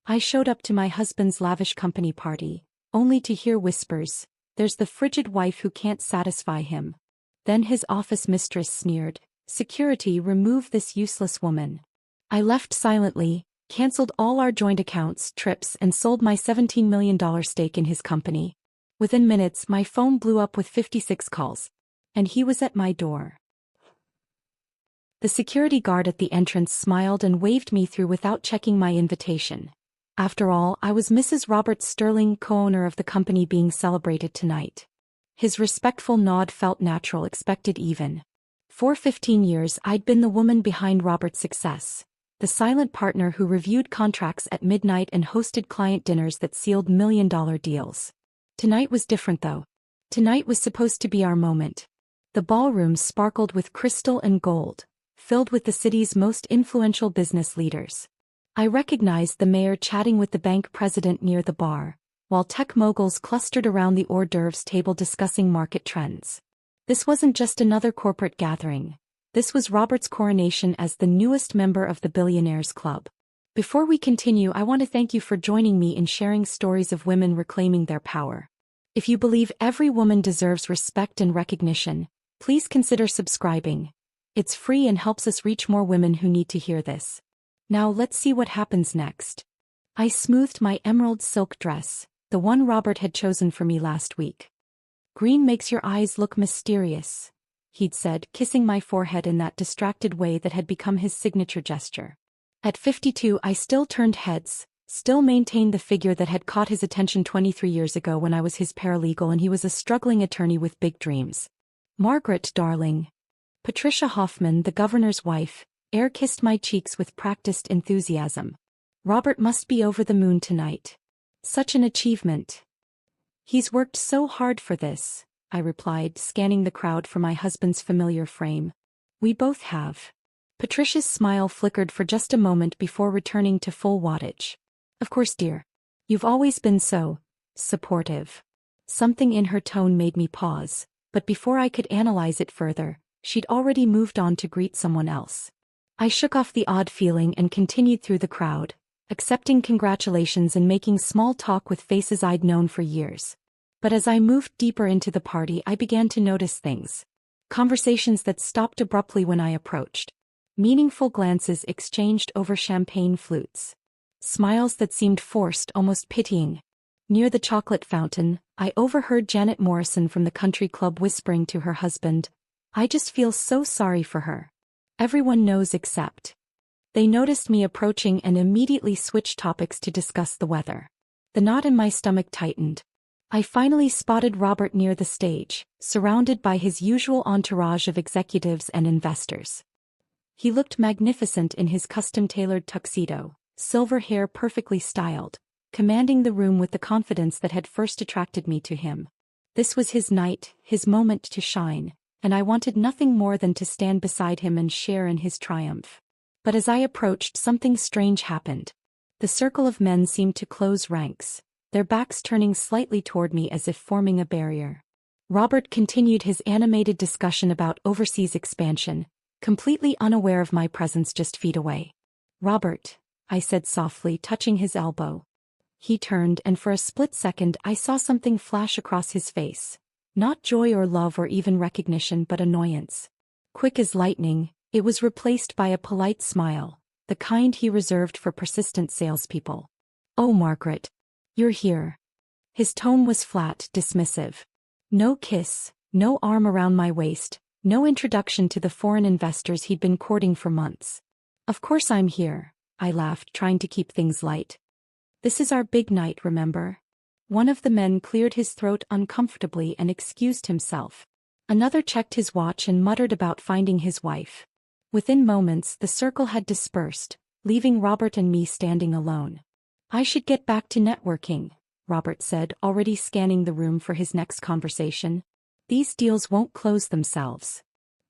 I showed up to my husband's lavish company party, only to hear whispers, "There's the frigid wife who can't satisfy him." Then his office mistress sneered, "Security, remove this useless woman." I left silently, canceled all our joint accounts, trips, and sold my $17 million stake in his company. Within minutes, my phone blew up with 56 calls. And he was at my door. The security guard at the entrance smiled and waved me through without checking my invitation. After all, I was Mrs. Robert Sterling, co-owner of the company being celebrated tonight. His respectful nod felt natural, expected even. For 15 years I'd been the woman behind Robert's success, the silent partner who reviewed contracts at midnight and hosted client dinners that sealed million-dollar deals. Tonight was different though. Tonight was supposed to be our moment. The ballroom sparkled with crystal and gold, filled with the city's most influential business leaders. I recognized the mayor chatting with the bank president near the bar, while tech moguls clustered around the hors d'oeuvres table discussing market trends. This wasn't just another corporate gathering. This was Robert's coronation as the newest member of the Billionaires Club. Before we continue, I want to thank you for joining me in sharing stories of women reclaiming their power. If you believe every woman deserves respect and recognition, please consider subscribing. It's free and helps us reach more women who need to hear this. Now let's see what happens next. I smoothed my emerald silk dress, the one Robert had chosen for me last week. "Green makes your eyes look mysterious," he'd said, kissing my forehead in that distracted way that had become his signature gesture. At 52, I still turned heads, still maintained the figure that had caught his attention 23 years ago when I was his paralegal and he was a struggling attorney with big dreams. "Margaret, darling." Patricia Hoffman, the governor's wife, air-kissed my cheeks with practiced enthusiasm. "Robert must be over the moon tonight. Such an achievement." "He's worked so hard for this," I replied, scanning the crowd for my husband's familiar frame. "We both have." Patricia's smile flickered for just a moment before returning to full wattage. "Of course, dear. You've always been so supportive." Something in her tone made me pause, but before I could analyze it further, she'd already moved on to greet someone else. I shook off the odd feeling and continued through the crowd, accepting congratulations and making small talk with faces I'd known for years. But as I moved deeper into the party, I began to notice things. Conversations that stopped abruptly when I approached. Meaningful glances exchanged over champagne flutes. Smiles that seemed forced, almost pitying. Near the chocolate fountain, I overheard Janet Morrison from the country club whispering to her husband, "I just feel so sorry for her. Everyone knows except." They noticed me approaching and immediately switched topics to discuss the weather. The knot in my stomach tightened. I finally spotted Robert near the stage, surrounded by his usual entourage of executives and investors. He looked magnificent in his custom-tailored tuxedo, silver hair perfectly styled, commanding the room with the confidence that had first attracted me to him. This was his night, his moment to shine, and I wanted nothing more than to stand beside him and share in his triumph. But as I approached, something strange happened. The circle of men seemed to close ranks, their backs turning slightly toward me as if forming a barrier. Robert continued his animated discussion about overseas expansion, completely unaware of my presence just feet away. "Robert," I said softly, touching his elbow. He turned, and for a split second I saw something flash across his face. Not joy or love or even recognition, but annoyance. Quick as lightning, it was replaced by a polite smile, the kind he reserved for persistent salespeople. "Oh, Margaret. You're here." His tone was flat, dismissive. No kiss, no arm around my waist, no introduction to the foreign investors he'd been courting for months. "Of course I'm here," I laughed, trying to keep things light. "This is our big night, remember?" One of the men cleared his throat uncomfortably and excused himself. Another checked his watch and muttered about finding his wife. Within moments, the circle had dispersed, leaving Robert and me standing alone. "I should get back to networking," Robert said, already scanning the room for his next conversation. "These deals won't close themselves."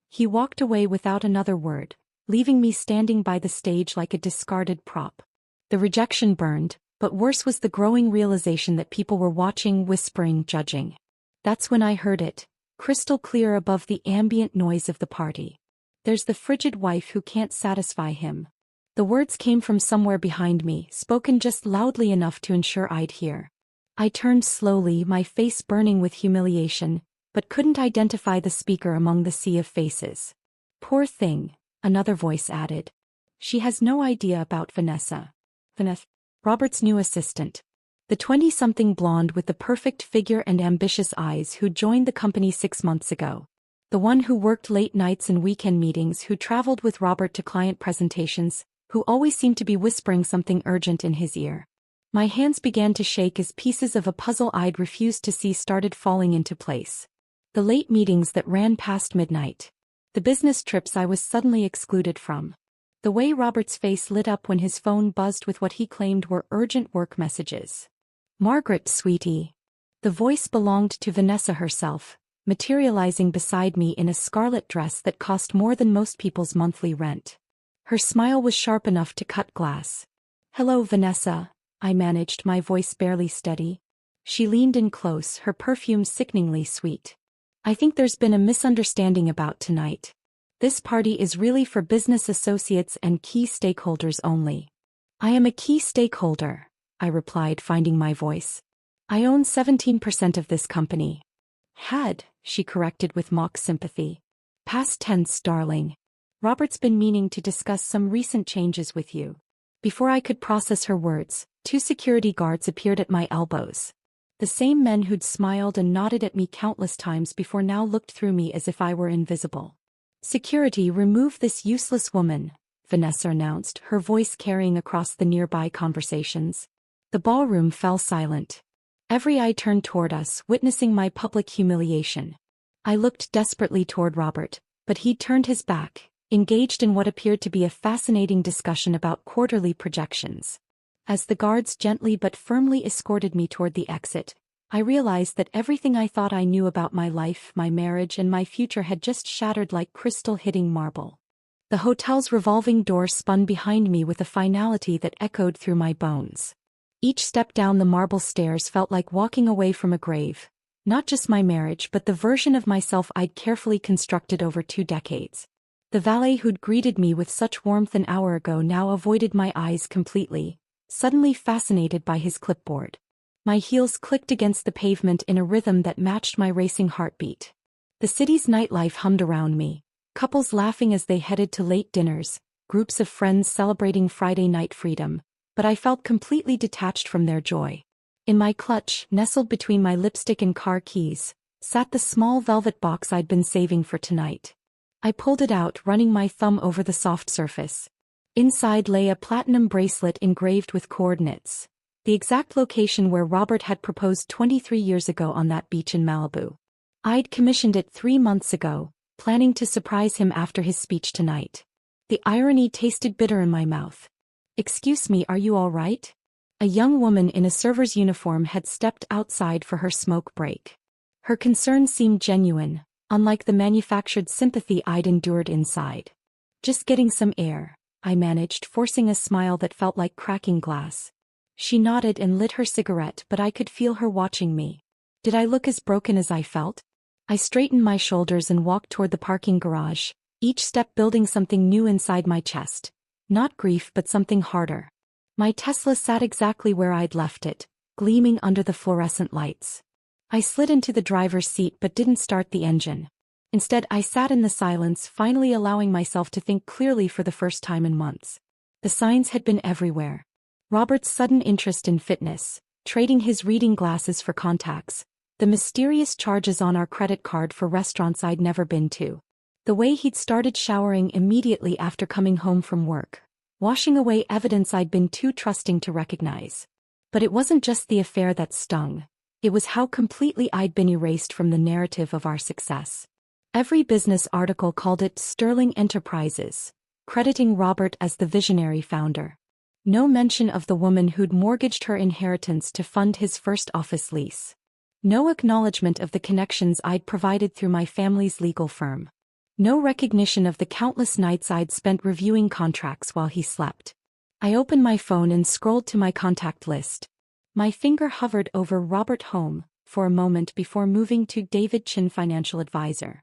He walked away without another word, leaving me standing by the stage like a discarded prop. The rejection burned, but worse was the growing realization that people were watching, whispering, judging. That's when I heard it, crystal clear above the ambient noise of the party. "There's the frigid wife who can't satisfy him." The words came from somewhere behind me, spoken just loudly enough to ensure I'd hear. I turned slowly, my face burning with humiliation, but couldn't identify the speaker among the sea of faces. Poor thing, another voice added. She has no idea about Vanessa. Vanessa, Robert's new assistant. The 20-something blonde with the perfect figure and ambitious eyes who joined the company 6 months ago. The one who worked late nights and weekend meetings, who traveled with Robert to client presentations, who always seemed to be whispering something urgent in his ear. My hands began to shake as pieces of a puzzle I'd refused to see started falling into place. The late meetings that ran past midnight. The business trips I was suddenly excluded from. The way Robert's face lit up when his phone buzzed with what he claimed were urgent work messages. "Margaret, sweetie." The voice belonged to Vanessa herself, materializing beside me in a scarlet dress that cost more than most people's monthly rent. Her smile was sharp enough to cut glass. "Hello, Vanessa," I managed, my voice barely steady. She leaned in close, her perfume sickeningly sweet. "I think there's been a misunderstanding about tonight. This party is really for business associates and key stakeholders only." "I am a key stakeholder," I replied, finding my voice. "I own 17% of this company." "Had," she corrected with mock sympathy. "Past tense, darling. Robert's been meaning to discuss some recent changes with you." Before I could process her words, 2 security guards appeared at my elbows. The same men who'd smiled and nodded at me countless times before now looked through me as if I were invisible. "Security, remove this useless woman," Vanessa announced, her voice carrying across the nearby conversations. The ballroom fell silent. Every eye turned toward us, witnessing my public humiliation. I looked desperately toward Robert, but he'd turned his back, engaged in what appeared to be a fascinating discussion about quarterly projections. As the guards gently but firmly escorted me toward the exit, I realized that everything I thought I knew about my life, my marriage, and my future had just shattered like crystal hitting marble. The hotel's revolving door spun behind me with a finality that echoed through my bones. Each step down the marble stairs felt like walking away from a grave, not just my marriage but the version of myself I'd carefully constructed over 2 decades. The valet who'd greeted me with such warmth an hour ago now avoided my eyes completely, suddenly fascinated by his clipboard. My heels clicked against the pavement in a rhythm that matched my racing heartbeat. The city's nightlife hummed around me, couples laughing as they headed to late dinners, groups of friends celebrating Friday night freedom, but I felt completely detached from their joy. In my clutch, nestled between my lipstick and car keys, sat the small velvet box I'd been saving for tonight. I pulled it out, running my thumb over the soft surface. Inside lay a platinum bracelet engraved with coordinates, the exact location where Robert had proposed 23 years ago on that beach in Malibu. I'd commissioned it 3 months ago, planning to surprise him after his speech tonight. The irony tasted bitter in my mouth. "Excuse me, are you all right?" A young woman in a server's uniform had stepped outside for her smoke break. Her concern seemed genuine, unlike the manufactured sympathy I'd endured inside. "Just getting some air," I managed, forcing a smile that felt like cracking glass. She nodded and lit her cigarette, but I could feel her watching me. Did I look as broken as I felt? I straightened my shoulders and walked toward the parking garage, each step building something new inside my chest. Not grief but something harder. My Tesla sat exactly where I'd left it, gleaming under the fluorescent lights. I slid into the driver's seat but didn't start the engine. Instead, I sat in the silence, finally allowing myself to think clearly for the first time in months. The signs had been everywhere. Robert's sudden interest in fitness, trading his reading glasses for contacts, the mysterious charges on our credit card for restaurants I'd never been to. The way he'd started showering immediately after coming home from work, washing away evidence I'd been too trusting to recognize. But it wasn't just the affair that stung. It was how completely I'd been erased from the narrative of our success. Every business article called it Sterling Enterprises, crediting Robert as the visionary founder. No mention of the woman who'd mortgaged her inheritance to fund his first office lease. No acknowledgement of the connections I'd provided through my family's legal firm. No recognition of the countless nights I'd spent reviewing contracts while he slept. I opened my phone and scrolled to my contact list. My finger hovered over Robert Home for a moment before moving to David Chin, financial advisor.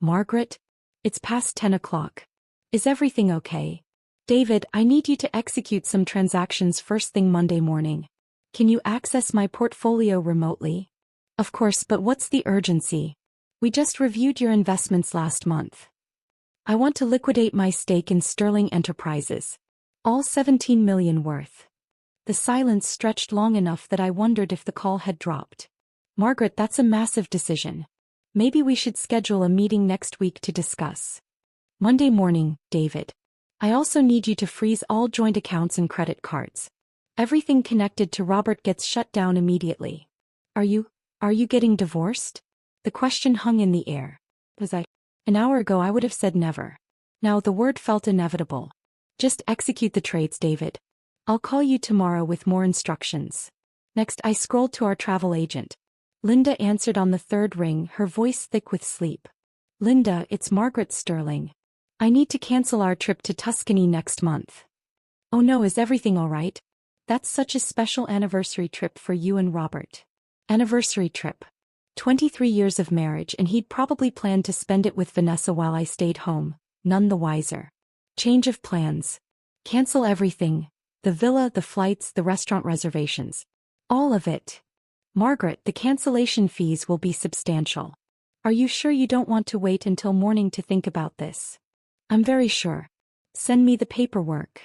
"Margaret? It's past 10 o'clock. Is everything okay?" David, I need you to execute some transactions first thing Monday morning. Can you access my portfolio remotely? Of course, but what's the urgency? We just reviewed your investments last month. I want to liquidate my stake in Sterling Enterprises. All 17 million worth. The silence stretched long enough that I wondered if the call had dropped. Margaret, that's a massive decision. Maybe we should schedule a meeting next week to discuss. Monday morning, David. I also need you to freeze all joint accounts and credit cards. Everything connected to Robert gets shut down immediately. Are you getting divorced? The question hung in the air. An hour ago I would have said never. Now the word felt inevitable. Just execute the trades, David. I'll call you tomorrow with more instructions. Next I scrolled to our travel agent. Linda answered on the third ring, her voice thick with sleep. Linda, it's Margaret Sterling. I need to cancel our trip to Tuscany next month. Oh no, is everything all right? That's such a special anniversary trip for you and Robert. Anniversary trip. 23 years of marriage, and he'd probably planned to spend it with Vanessa while I stayed home, none the wiser. Change of plans. Cancel everything. The villa, the flights, the restaurant reservations. All of it. Margaret, the cancellation fees will be substantial. Are you sure you don't want to wait until morning to think about this? I'm very sure. Send me the paperwork.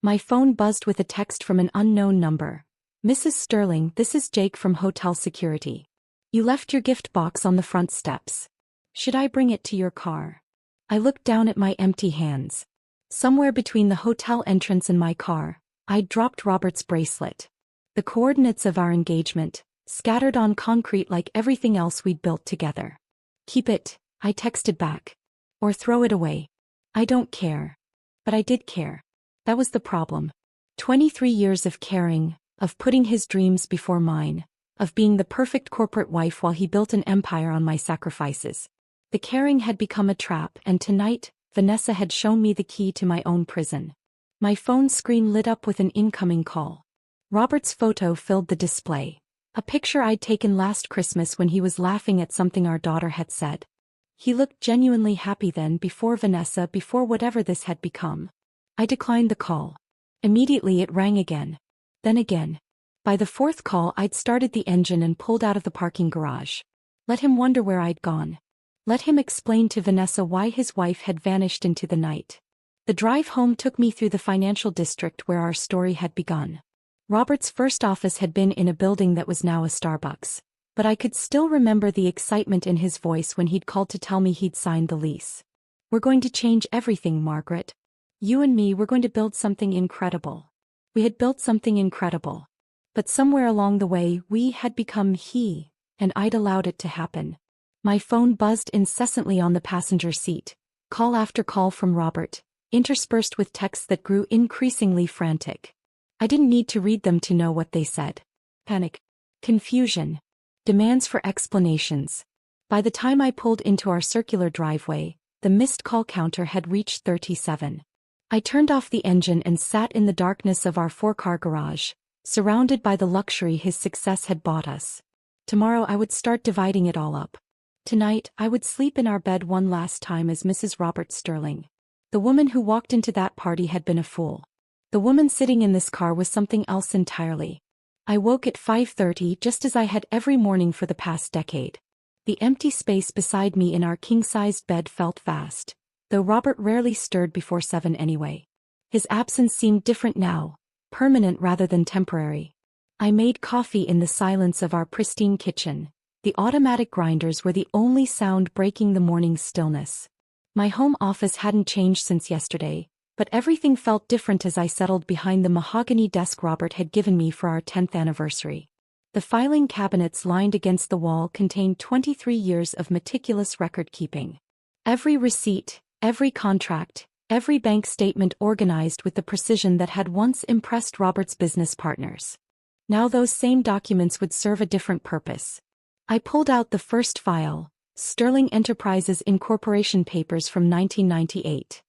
My phone buzzed with a text from an unknown number. Mrs. Sterling, this is Jake from Hotel Security. You left your gift box on the front steps. Should I bring it to your car? I looked down at my empty hands. Somewhere between the hotel entrance and my car, I'd dropped Robert's bracelet. The coordinates of our engagement, scattered on concrete like everything else we'd built together. Keep it, I texted back. Or throw it away. I don't care. But I did care. That was the problem. 23 years of caring, of putting his dreams before mine, of being the perfect corporate wife while he built an empire on my sacrifices. The caring had become a trap, and tonight, Vanessa had shown me the key to my own prison. My phone screen lit up with an incoming call. Robert's photo filled the display. A picture I'd taken last Christmas when he was laughing at something our daughter had said. He looked genuinely happy then, before Vanessa, before whatever this had become. I declined the call. Immediately it rang again. Then again. By the fourth call I'd started the engine and pulled out of the parking garage. Let him wonder where I'd gone. Let him explain to Vanessa why his wife had vanished into the night. The drive home took me through the financial district where our story had begun. Robert's first office had been in a building that was now a Starbucks. But I could still remember the excitement in his voice when he'd called to tell me he'd signed the lease. We're going to change everything, Margaret. You and me, we're going to build something incredible. We had built something incredible. But somewhere along the way, we had become he, and I'd allowed it to happen. My phone buzzed incessantly on the passenger seat, call after call from Robert, interspersed with texts that grew increasingly frantic. I didn't need to read them to know what they said. Panic. Confusion. Demands for explanations. By the time I pulled into our circular driveway, the missed call counter had reached 37. I turned off the engine and sat in the darkness of our four-car garage, surrounded by the luxury his success had bought us. Tomorrow I would start dividing it all up. Tonight, I would sleep in our bed one last time as Mrs. Robert Sterling. The woman who walked into that party had been a fool. The woman sitting in this car was something else entirely. I woke at 5:30 just as I had every morning for the past decade. The empty space beside me in our king-sized bed felt vast, though Robert rarely stirred before 7 anyway. His absence seemed different now, permanent rather than temporary. I made coffee in the silence of our pristine kitchen. The automatic grinders were the only sound breaking the morning's stillness. My home office hadn't changed since yesterday, but everything felt different as I settled behind the mahogany desk Robert had given me for our 10th anniversary. The filing cabinets lined against the wall contained 23 years of meticulous record-keeping. Every receipt, every contract, every bank statement organized with the precision that had once impressed Robert's business partners. Now those same documents would serve a different purpose. I pulled out the first file, Sterling Enterprises Incorporation Papers from 1998.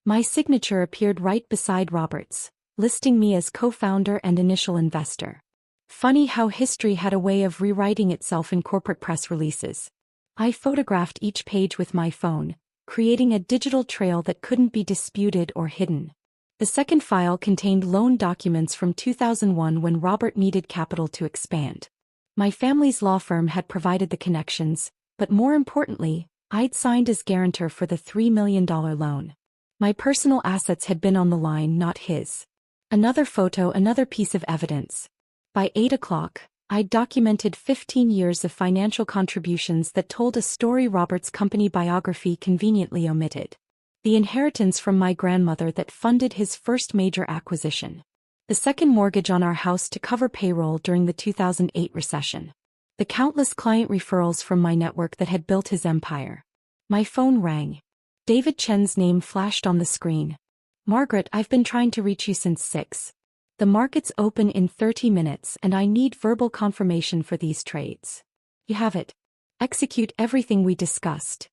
My signature appeared right beside Robert's, listing me as co-founder and initial investor. Funny how history had a way of rewriting itself in corporate press releases. I photographed each page with my phone, creating a digital trail that couldn't be disputed or hidden. The second file contained loan documents from 2001 when Robert needed capital to expand. My family's law firm had provided the connections, but more importantly, I'd signed as guarantor for the $3 million loan. My personal assets had been on the line, not his. Another photo, another piece of evidence. By 8 o'clock, I'd documented 15 years of financial contributions that told a story Robert's company biography conveniently omitted. The inheritance from my grandmother that funded his first major acquisition. The second mortgage on our house to cover payroll during the 2008 recession. The countless client referrals from my network that had built his empire. My phone rang. David Chen's name flashed on the screen. "Margaret, I've been trying to reach you since 6. The market's open in 30 minutes and I need verbal confirmation for these trades." "You have it. Execute everything we discussed."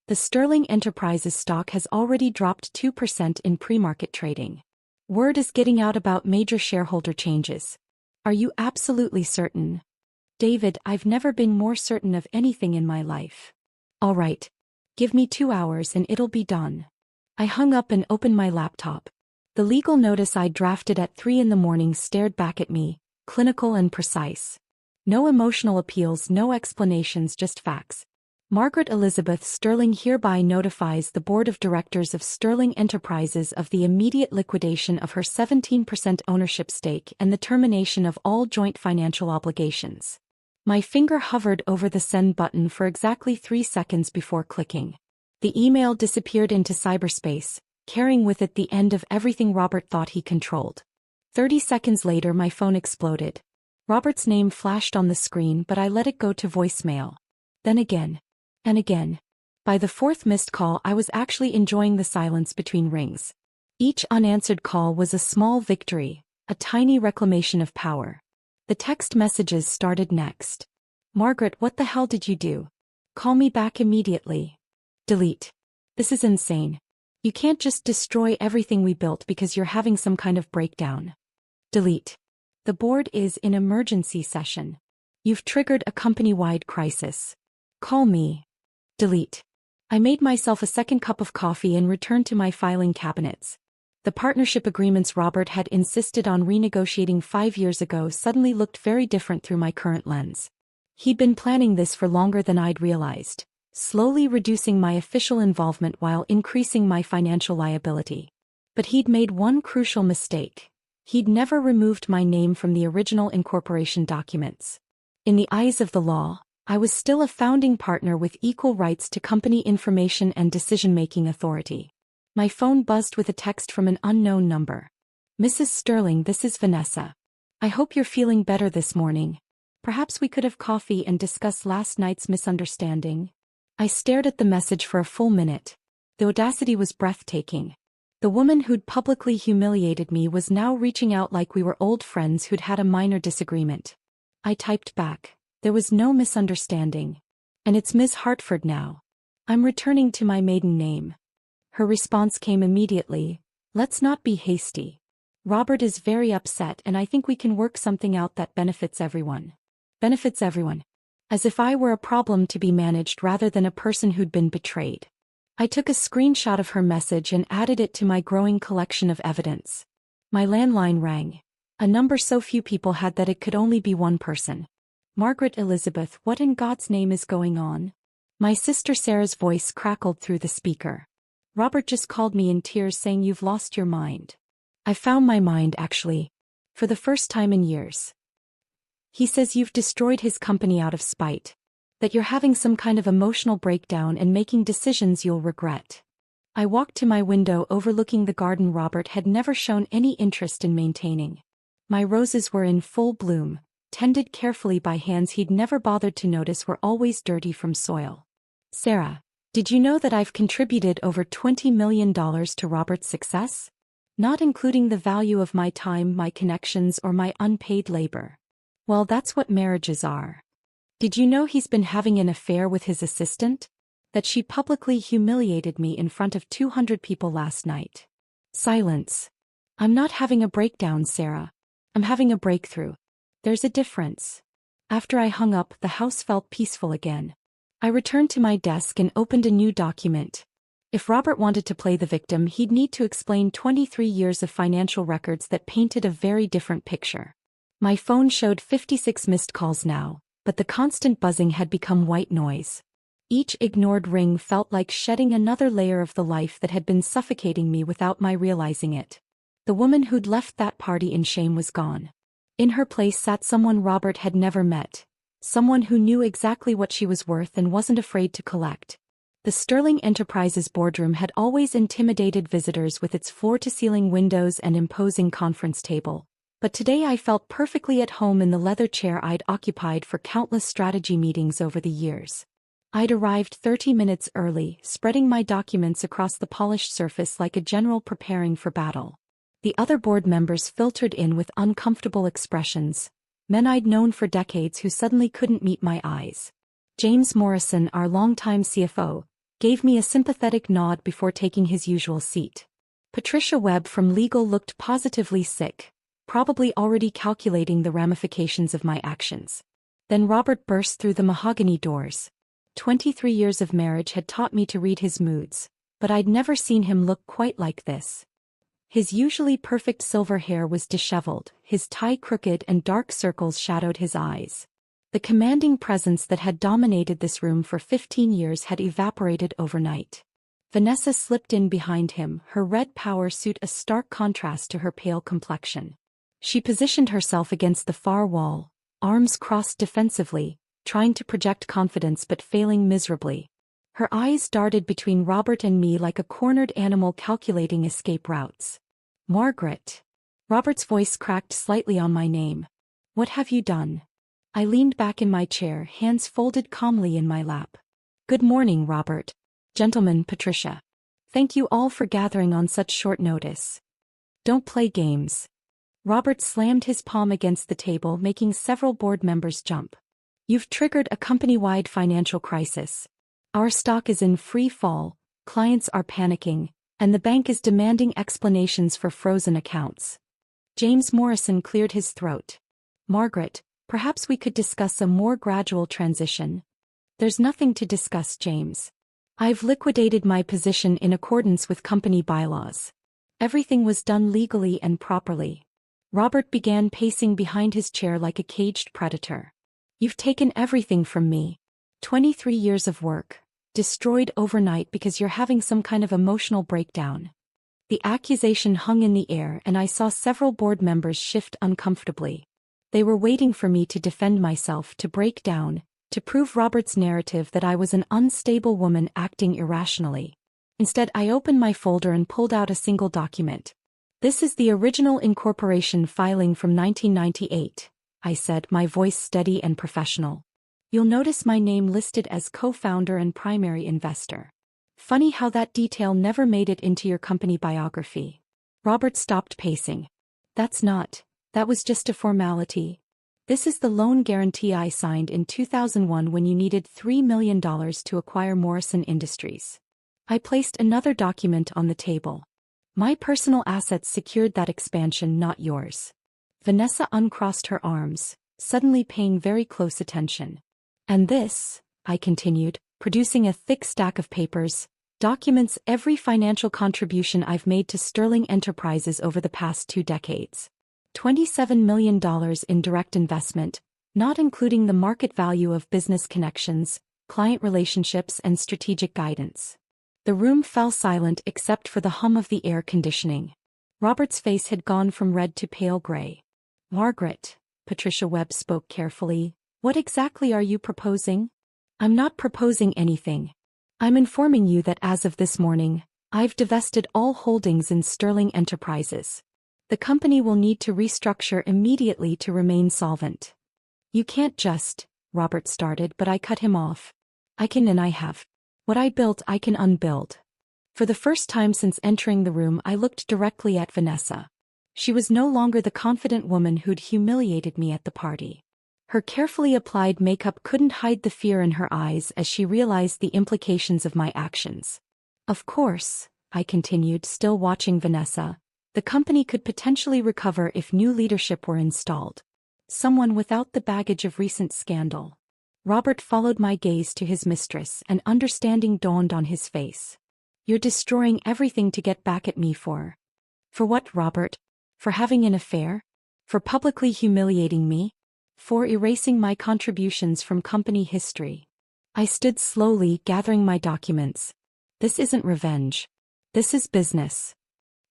The Sterling Enterprises stock has already dropped 2% in pre-market trading. Word is getting out about major shareholder changes. "Are you absolutely certain?" "David, I've never been more certain of anything in my life." "All right. Give me 2 hours and it'll be done." I hung up and opened my laptop. The legal notice I drafted at 3 in the morning stared back at me, clinical and precise. No emotional appeals, no explanations, just facts. Margaret Elizabeth Sterling hereby notifies the Board of Directors of Sterling Enterprises of the immediate liquidation of her 17% ownership stake and the termination of all joint financial obligations. My finger hovered over the send button for exactly 3 seconds before clicking. The email disappeared into cyberspace, carrying with it the end of everything Robert thought he controlled. 30 seconds later my phone exploded. Robert's name flashed on the screen, but I let it go to voicemail. Then again. And again. By the 4th missed call I was actually enjoying the silence between rings. Each unanswered call was a small victory, a tiny reclamation of power. The text messages started next. "Margaret, what the hell did you do? Call me back immediately." Delete. "This is insane. You can't just destroy everything we built because you're having some kind of breakdown." Delete. "The board is in emergency session. You've triggered a company-wide crisis. Call me." Delete. I made myself a second cup of coffee and returned to my filing cabinets. The partnership agreements Robert had insisted on renegotiating 5 years ago suddenly looked very different through my current lens. He'd been planning this for longer than I'd realized, slowly reducing my official involvement while increasing my financial liability. But he'd made one crucial mistake. He'd never removed my name from the original incorporation documents. In the eyes of the law, I was still a founding partner with equal rights to company information and decision-making authority. My phone buzzed with a text from an unknown number. "Mrs. Sterling, this is Vanessa. I hope you're feeling better this morning. Perhaps we could have coffee and discuss last night's misunderstanding." I stared at the message for a full minute. The audacity was breathtaking. The woman who'd publicly humiliated me was now reaching out like we were old friends who'd had a minor disagreement. I typed back. "There was no misunderstanding. And it's Ms. Hartford now. I'm returning to my maiden name." Her response came immediately. "Let's not be hasty. Robert is very upset and I think we can work something out that benefits everyone." Benefits everyone. As if I were a problem to be managed rather than a person who'd been betrayed. I took a screenshot of her message and added it to my growing collection of evidence. My landline rang. A number so few people had that it could only be one person. "Margaret Elizabeth, what in God's name is going on?" My sister Sarah's voice crackled through the speaker. "Robert just called me in tears saying you've lost your mind." I found my mind, actually. For the first time in years. "He says you've destroyed his company out of spite. That you're having some kind of emotional breakdown and making decisions you'll regret." I walked to my window overlooking the garden Robert had never shown any interest in maintaining. My roses were in full bloom, tended carefully by hands he'd never bothered to notice were always dirty from soil. "Sarah, did you know that I've contributed over $20 million to Robert's success? Not including the value of my time, my connections, or my unpaid labor." "Well, that's what marriages are." "Did you know he's been having an affair with his assistant? That she publicly humiliated me in front of 200 people last night." Silence. "I'm not having a breakdown, Sarah. I'm having a breakthrough. There's a difference." After I hung up, the house felt peaceful again. I returned to my desk and opened a new document. If Robert wanted to play the victim, he'd need to explain 23 years of financial records that painted a very different picture. My phone showed 56 missed calls now, but the constant buzzing had become white noise. Each ignored ring felt like shedding another layer of the life that had been suffocating me without my realizing it. The woman who'd left that party in shame was gone. In her place sat someone Robert had never met, someone who knew exactly what she was worth and wasn't afraid to collect. The Sterling Enterprises boardroom had always intimidated visitors with its floor-to-ceiling windows and imposing conference table, but today I felt perfectly at home in the leather chair I'd occupied for countless strategy meetings over the years. I'd arrived 30 minutes early, spreading my documents across the polished surface like a general preparing for battle. The other board members filtered in with uncomfortable expressions, men I'd known for decades who suddenly couldn't meet my eyes. James Morrison, our longtime CFO, gave me a sympathetic nod before taking his usual seat. Patricia Webb from legal looked positively sick, probably already calculating the ramifications of my actions. Then Robert burst through the mahogany doors. 23 years of marriage had taught me to read his moods, but I'd never seen him look quite like this. His usually perfect silver hair was disheveled, his tie crooked and dark circles shadowed his eyes. The commanding presence that had dominated this room for 15 years had evaporated overnight. Vanessa slipped in behind him, her red power suit a stark contrast to her pale complexion. She positioned herself against the far wall, arms crossed defensively, trying to project confidence but failing miserably. Her eyes darted between Robert and me like a cornered animal calculating escape routes. Margaret. Robert's voice cracked slightly on my name. What have you done? I leaned back in my chair, hands folded calmly in my lap. Good morning, Robert. Gentlemen, Patricia. Thank you all for gathering on such short notice. Don't play games. Robert slammed his palm against the table, making several board members jump. You've triggered a company-wide financial crisis. Our stock is in free fall, clients are panicking, and the bank is demanding explanations for frozen accounts. James Morrison cleared his throat. Margaret, perhaps we could discuss a more gradual transition. There's nothing to discuss, James. I've liquidated my position in accordance with company bylaws. Everything was done legally and properly. Robert began pacing behind his chair like a caged predator. You've taken everything from me. 23 years of work, destroyed overnight because you're having some kind of emotional breakdown. The accusation hung in the air and I saw several board members shift uncomfortably. They were waiting for me to defend myself, to break down, to prove Robert's narrative that I was an unstable woman acting irrationally. Instead, I opened my folder and pulled out a single document. This is the original incorporation filing from 1998, I said, my voice steady and professional. You'll notice my name listed as co-founder and primary investor. Funny how that detail never made it into your company biography. Robert stopped pacing. That was just a formality. This is the loan guarantee I signed in 2001 when you needed $3 million to acquire Morrison Industries. I placed another document on the table. My personal assets secured that expansion, not yours. Vanessa uncrossed her arms, suddenly paying very close attention. And this, I continued, producing a thick stack of papers, documents every financial contribution I've made to Sterling Enterprises over the past 2 decades. $27 million in direct investment, not including the market value of business connections, client relationships, and strategic guidance. The room fell silent except for the hum of the air conditioning. Robert's face had gone from red to pale gray. Margaret, Patricia Webb spoke carefully, what exactly are you proposing? I'm not proposing anything. I'm informing you that as of this morning, I've divested all holdings in Sterling Enterprises. The company will need to restructure immediately to remain solvent. You can't just, Robert started, but I cut him off. I can and I have. What I built I can unbuild. For the first time since entering the room I looked directly at Vanessa. She was no longer the confident woman who'd humiliated me at the party. Her carefully applied makeup couldn't hide the fear in her eyes as she realized the implications of my actions. Of course, I continued, still watching Vanessa, the company could potentially recover if new leadership were installed. Someone without the baggage of recent scandal. Robert followed my gaze to his mistress, and understanding dawned on his face. You're destroying everything to get back at me for. For what, Robert? For having an affair? For publicly humiliating me? For erasing my contributions from company history? I stood slowly, gathering my documents. This isn't revenge. This is business.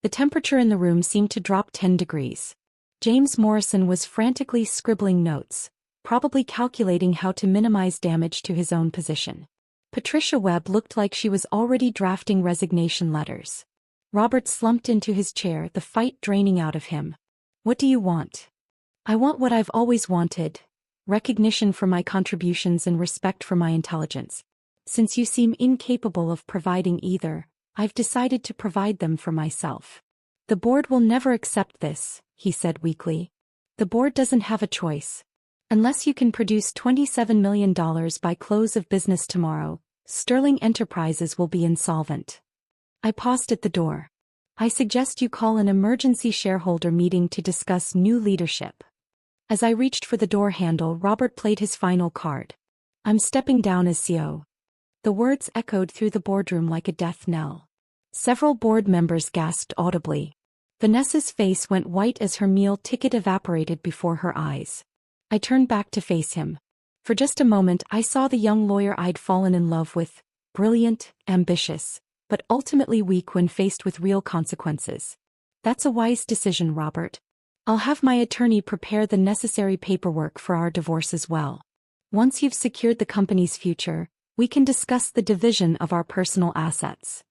The temperature in the room seemed to drop 10 degrees. James Morrison was frantically scribbling notes, probably calculating how to minimize damage to his own position. Patricia Webb looked like she was already drafting resignation letters. Robert slumped into his chair, the fight draining out of him. What do you want? I want what I've always wanted. Recognition for my contributions and respect for my intelligence. Since you seem incapable of providing either, I've decided to provide them for myself. The board will never accept this, he said weakly. The board doesn't have a choice. Unless you can produce $27 million by close of business tomorrow, Sterling Enterprises will be insolvent. I paused at the door. I suggest you call an emergency shareholder meeting to discuss new leadership. As I reached for the door handle, Robert played his final card. I'm stepping down as CEO. The words echoed through the boardroom like a death knell. Several board members gasped audibly. Vanessa's face went white as her meal ticket evaporated before her eyes. I turned back to face him. For just a moment I saw the young lawyer I'd fallen in love with, brilliant, ambitious, but ultimately weak when faced with real consequences. That's a wise decision, Robert. I'll have my attorney prepare the necessary paperwork for our divorce as well. Once you've secured the company's future, we can discuss the division of our personal assets.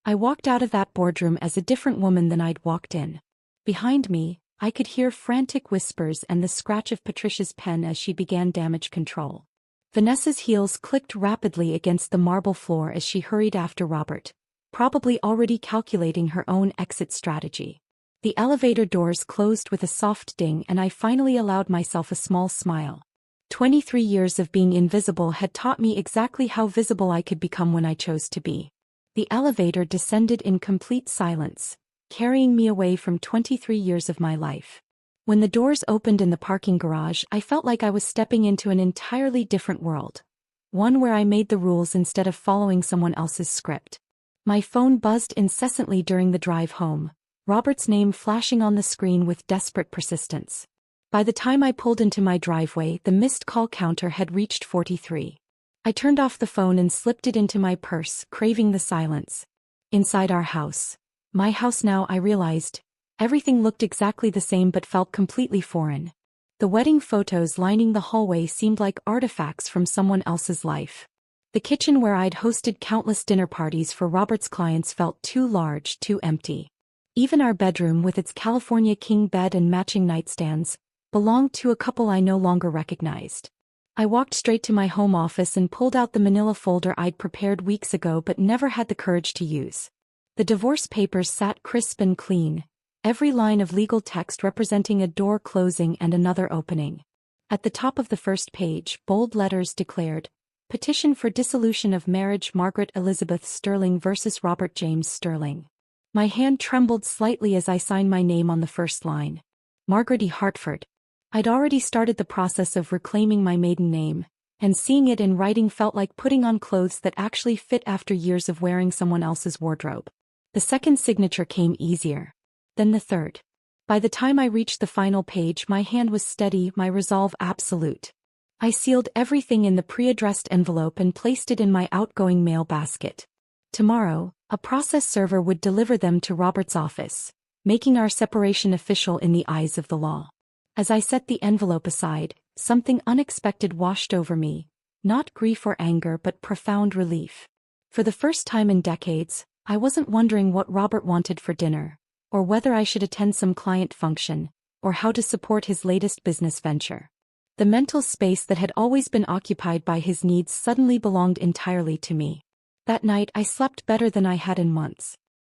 I walked out of that boardroom as a different woman than I'd walked in. Behind me, I could hear frantic whispers and the scratch of Patricia's pen as she began damage control. Vanessa's heels clicked rapidly against the marble floor as she hurried after Robert, probably already calculating her own exit strategy. The elevator doors closed with a soft ding and I finally allowed myself a small smile. 23 years of being invisible had taught me exactly how visible I could become when I chose to be. The elevator descended in complete silence, carrying me away from 23 years of my life. When the doors opened in the parking garage, I felt like I was stepping into an entirely different world. One where I made the rules instead of following someone else's script. My phone buzzed incessantly during the drive home, Robert's name flashing on the screen with desperate persistence. By the time I pulled into my driveway, the missed call counter had reached 43. I turned off the phone and slipped it into my purse, craving the silence. Inside our house, my house now, I realized, everything looked exactly the same but felt completely foreign. The wedding photos lining the hallway seemed like artifacts from someone else's life. The kitchen where I'd hosted countless dinner parties for Robert's clients felt too large, too empty. Even our bedroom with its California king bed and matching nightstands belonged to a couple I no longer recognized. I walked straight to my home office and pulled out the manila folder I'd prepared weeks ago but never had the courage to use. The divorce papers sat crisp and clean, every line of legal text representing a door closing and another opening. At the top of the first page, bold letters declared, "Petition for dissolution of marriage, Margaret Elizabeth Sterling versus Robert James Sterling." My hand trembled slightly as I signed my name on the first line. Margaret E. Hartford. I'd already started the process of reclaiming my maiden name, and seeing it in writing felt like putting on clothes that actually fit after years of wearing someone else's wardrobe. The second signature came easier. Then the third. By the time I reached the final page, my hand was steady, my resolve absolute. I sealed everything in the pre-addressed envelope and placed it in my outgoing mail basket. Tomorrow, a process server would deliver them to Robert's office, making our separation official in the eyes of the law. As I set the envelope aside, something unexpected washed over me, not grief or anger but profound relief. For the first time in decades, I wasn't wondering what Robert wanted for dinner, or whether I should attend some client function, or how to support his latest business venture. The mental space that had always been occupied by his needs suddenly belonged entirely to me. That night I slept better than I had in months.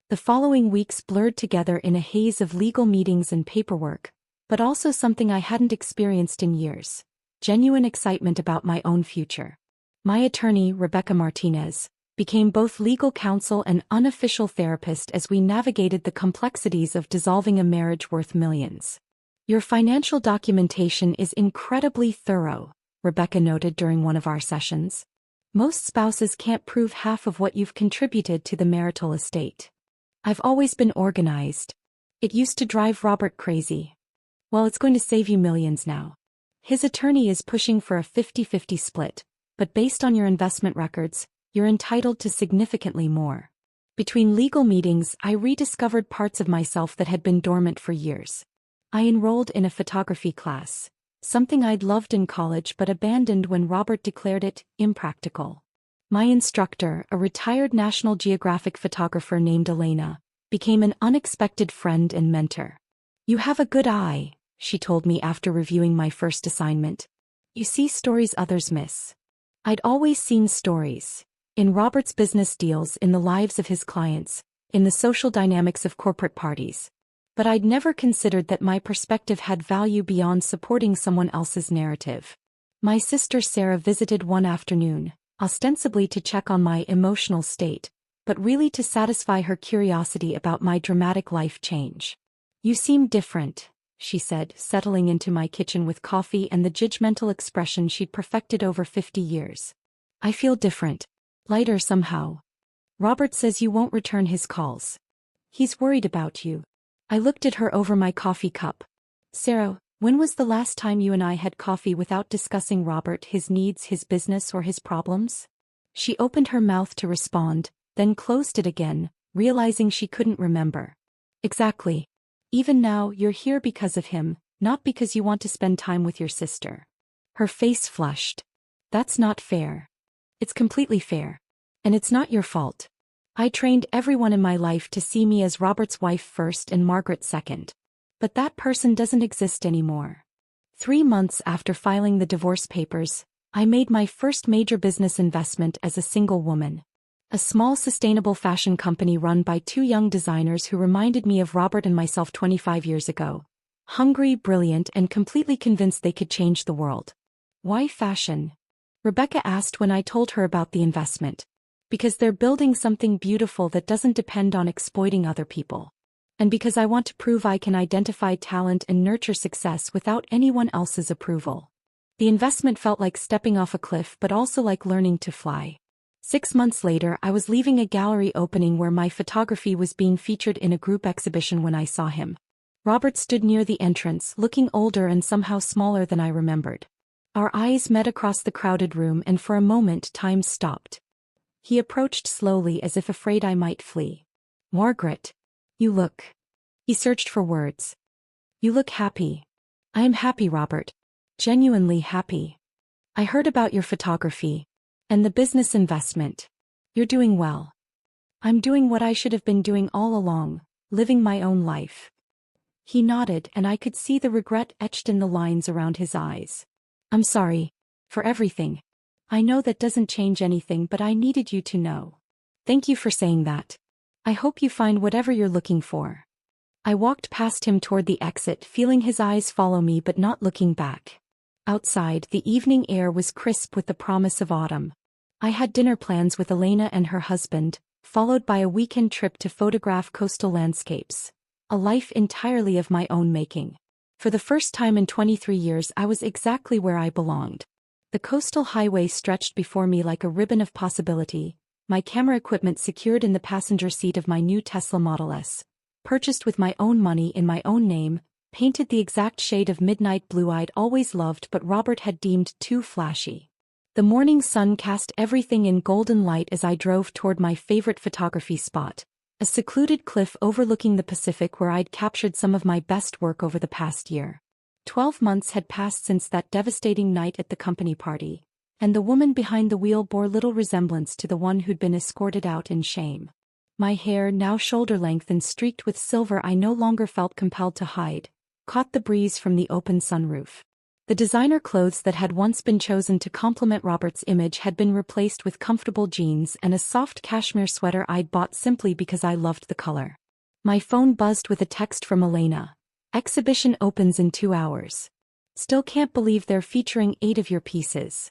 The following weeks blurred together in a haze of legal meetings and paperwork, but also something I hadn't experienced in years: genuine excitement about my own future. My attorney, Rebecca Martinez, became both legal counsel and unofficial therapist as we navigated the complexities of dissolving a marriage worth millions. "Your financial documentation is incredibly thorough," Rebecca noted during one of our sessions. Most spouses can't prove half of what you've contributed to the marital estate. I've always been organized. It used to drive Robert crazy. Well, it's going to save you millions now. His attorney is pushing for a 50-50 split, but based on your investment records, you're entitled to significantly more. Between legal meetings, I rediscovered parts of myself that had been dormant for years. I enrolled in a photography class, something I'd loved in college but abandoned when Robert declared it impractical. My instructor, a retired National Geographic photographer named Elena, became an unexpected friend and mentor. "You have a good eye," she told me after reviewing my first assignment. "You see stories others miss." I'd always seen stories. In Robert's business deals, in the lives of his clients, in the social dynamics of corporate parties. But I'd never considered that my perspective had value beyond supporting someone else's narrative. My sister Sarah visited one afternoon, ostensibly to check on my emotional state, but really to satisfy her curiosity about my dramatic life change. "You seem different," she said, settling into my kitchen with coffee and the judgmental expression she'd perfected over 50 years. "I feel different. Lighter somehow. Robert says you won't return his calls. He's worried about you." I looked at her over my coffee cup. "Sarah, when was the last time you and I had coffee without discussing Robert, his needs, his business, or his problems?" She opened her mouth to respond, then closed it again, realizing she couldn't remember. "Exactly. Even now, you're here because of him, not because you want to spend time with your sister." Her face flushed. "That's not fair." "It's completely fair. And it's not your fault. I trained everyone in my life to see me as Robert's wife first and Margaret second. But that person doesn't exist anymore." 3 months after filing the divorce papers, I made my first major business investment as a single woman. A small sustainable fashion company run by 2 young designers who reminded me of Robert and myself 25 years ago. Hungry, brilliant, and completely convinced they could change the world. "Why fashion?" Rebecca asked when I told her about the investment. "Because they're building something beautiful that doesn't depend on exploiting other people. And because I want to prove I can identify talent and nurture success without anyone else's approval." The investment felt like stepping off a cliff but also like learning to fly. 6 months later, I was leaving a gallery opening where my photography was being featured in a group exhibition when I saw him. Robert stood near the entrance, looking older and somehow smaller than I remembered. Our eyes met across the crowded room, and for a moment time stopped. He approached slowly as if afraid I might flee. "Margaret, you look..." He searched for words. "You look happy." "I am happy, Robert. Genuinely happy. I heard about your photography. And the business investment. You're doing well." "I'm doing what I should have been doing all along, living my own life." He nodded, and I could see the regret etched in the lines around his eyes. "I'm sorry. For everything. I know that doesn't change anything, but I needed you to know. Thank you for saying that. I hope you find whatever you're looking for." I walked past him toward the exit, feeling his eyes follow me but not looking back. Outside, the evening air was crisp with the promise of autumn. I had dinner plans with Elena and her husband, followed by a weekend trip to photograph coastal landscapes. A life entirely of my own making. For the first time in 23 years, I was exactly where I belonged. The coastal highway stretched before me like a ribbon of possibility, my camera equipment secured in the passenger seat of my new Tesla Model S, purchased with my own money in my own name, painted the exact shade of midnight blue I'd always loved but Robert had deemed too flashy. The morning sun cast everything in golden light as I drove toward my favorite photography spot, a secluded cliff overlooking the Pacific where I'd captured some of my best work over the past year. 12 months had passed since that devastating night at the company party, and the woman behind the wheel bore little resemblance to the one who'd been escorted out in shame. My hair, now shoulder-length and streaked with silver I no longer felt compelled to hide, caught the breeze from the open sunroof. The designer clothes that had once been chosen to complement Robert's image had been replaced with comfortable jeans and a soft cashmere sweater I'd bought simply because I loved the color. My phone buzzed with a text from Elena. "Exhibition opens in 2 hours. Still can't believe they're featuring 8 of your pieces."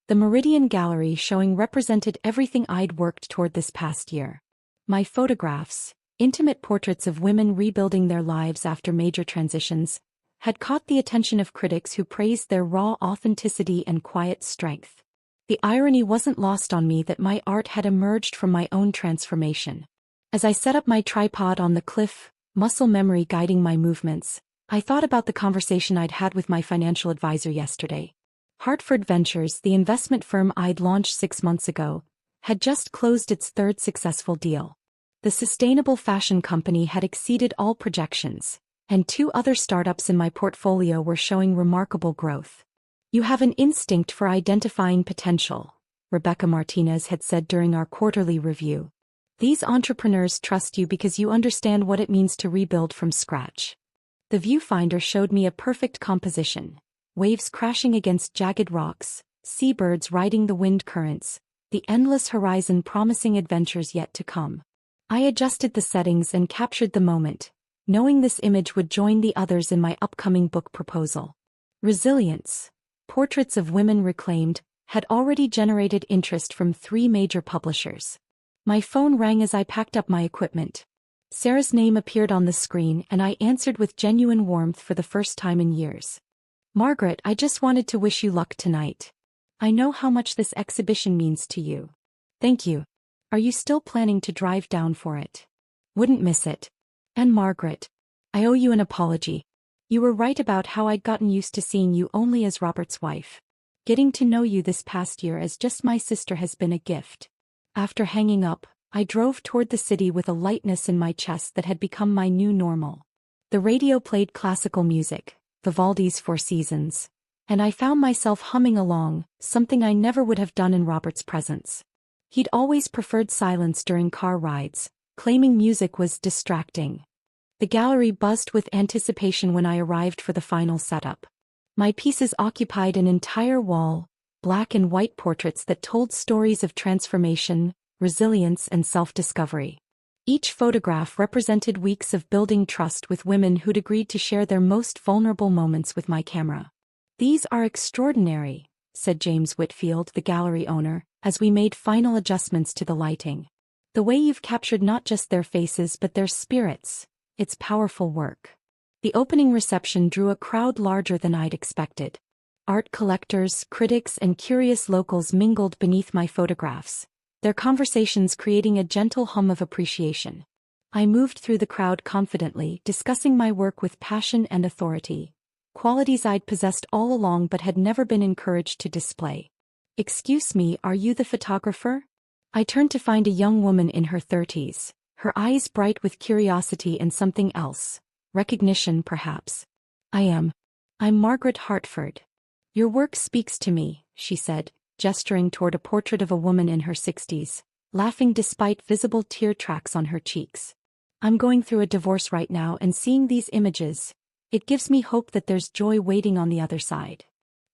The Meridian Gallery showing represented everything I'd worked toward this past year. My photographs, intimate portraits of women rebuilding their lives after major transitions, had caught the attention of critics who praised their raw authenticity and quiet strength. The irony wasn't lost on me that my art had emerged from my own transformation. As I set up my tripod on the cliff, muscle memory guiding my movements, I thought about the conversation I'd had with my financial advisor yesterday. Hartford Ventures, the investment firm I'd launched 6 months ago, had just closed its third successful deal. The sustainable fashion company had exceeded all projections, and 2 other startups in my portfolio were showing remarkable growth. "You have an instinct for identifying potential," Rebecca Martinez had said during our quarterly review. "These entrepreneurs trust you because you understand what it means to rebuild from scratch." The viewfinder showed me a perfect composition: waves crashing against jagged rocks, seabirds riding the wind currents, the endless horizon promising adventures yet to come. I adjusted the settings and captured the moment, knowing this image would join the others in my upcoming book proposal. Resilience, Portraits of Women Reclaimed, had already generated interest from 3 major publishers. My phone rang as I packed up my equipment. Sarah's name appeared on the screen and I answered with genuine warmth for the first time in years. "Margaret, I just wanted to wish you luck tonight. I know how much this exhibition means to you." "Thank you. Are you still planning to drive down for it?" "Wouldn't miss it." "And Margaret, I owe you an apology. You were right about how I'd gotten used to seeing you only as Robert's wife. Getting to know you this past year as just my sister has been a gift." After hanging up, I drove toward the city with a lightness in my chest that had become my new normal. The radio played classical music, Vivaldi's Four Seasons, and I found myself humming along, something I never would have done in Robert's presence. He'd always preferred silence during car rides, claiming music was distracting. The gallery buzzed with anticipation when I arrived for the final setup. My pieces occupied an entire wall, black and white portraits that told stories of transformation, resilience, and self-discovery. Each photograph represented weeks of building trust with women who'd agreed to share their most vulnerable moments with my camera. "These are extraordinary," said James Whitfield, the gallery owner, as we made final adjustments to the lighting. "The way you've captured not just their faces but their spirits. It's powerful work." The opening reception drew a crowd larger than I'd expected. Art collectors, critics, and curious locals mingled beneath my photographs, their conversations creating a gentle hum of appreciation. I moved through the crowd confidently, discussing my work with passion and authority, qualities I'd possessed all along but had never been encouraged to display. "Excuse me, are you the photographer?" I turned to find a young woman in her 30s, her eyes bright with curiosity and something else, recognition perhaps. "I am. I'm Margaret Hartford. Your work speaks to me," she said, gesturing toward a portrait of a woman in her 60s, laughing despite visible tear tracks on her cheeks. "I'm going through a divorce right now and seeing these images, it gives me hope that there's joy waiting on the other side."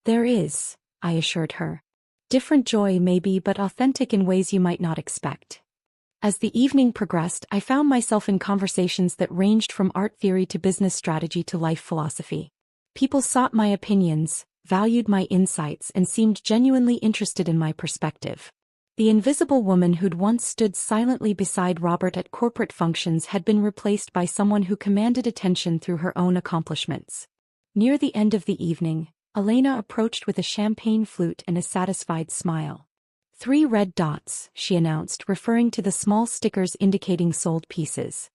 "There is," I assured her. "Different joy maybe, but authentic in ways you might not expect." As the evening progressed, I found myself in conversations that ranged from art theory to business strategy to life philosophy. People sought my opinions, valued my insights, and seemed genuinely interested in my perspective. The invisible woman who'd once stood silently beside Robert at corporate functions had been replaced by someone who commanded attention through her own accomplishments. Near the end of the evening, Elena approached with a champagne flute and a satisfied smile. 3 red dots, she announced, referring to the small stickers indicating sold pieces.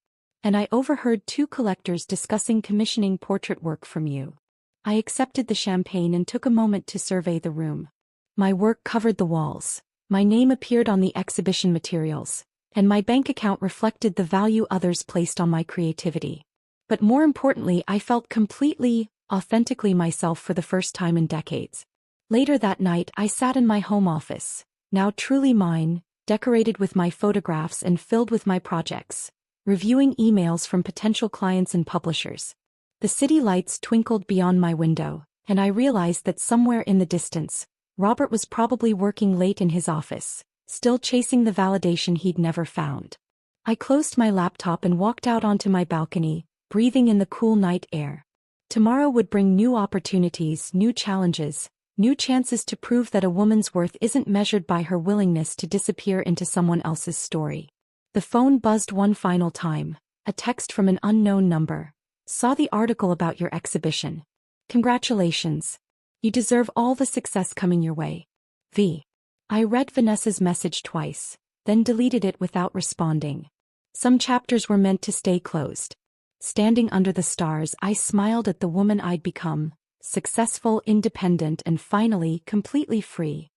"And I overheard 2 collectors discussing commissioning portrait work from you." I accepted the champagne and took a moment to survey the room. My work covered the walls, my name appeared on the exhibition materials, and my bank account reflected the value others placed on my creativity. But more importantly, I felt completely, authentically myself for the first time in decades. Later that night, I sat in my home office, now truly mine, decorated with my photographs and filled with my projects, reviewing emails from potential clients and publishers. The city lights twinkled beyond my window, and I realized that somewhere in the distance, Robert was probably working late in his office, still chasing the validation he'd never found. I closed my laptop and walked out onto my balcony, breathing in the cool night air. Tomorrow would bring new opportunities, new challenges, new chances to prove that a woman's worth isn't measured by her willingness to disappear into someone else's story. The phone buzzed one final time, a text from an unknown number. "Saw the article about your exhibition. Congratulations. You deserve all the success coming your way. V." I read Vanessa's message twice, then deleted it without responding. Some chapters were meant to stay closed. Standing under the stars, I smiled at the woman I'd become, successful, independent, and finally completely free.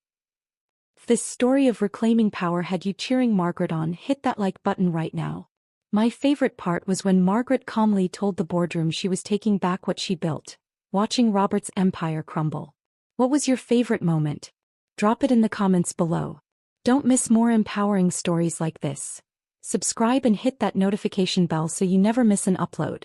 If this story of reclaiming power had you cheering Margaret on, hit that like button right now. My favorite part was when Margaret calmly told the boardroom she was taking back what she built, watching Robert's empire crumble. What was your favorite moment? Drop it in the comments below. Don't miss more empowering stories like this. Subscribe and hit that notification bell so you never miss an upload.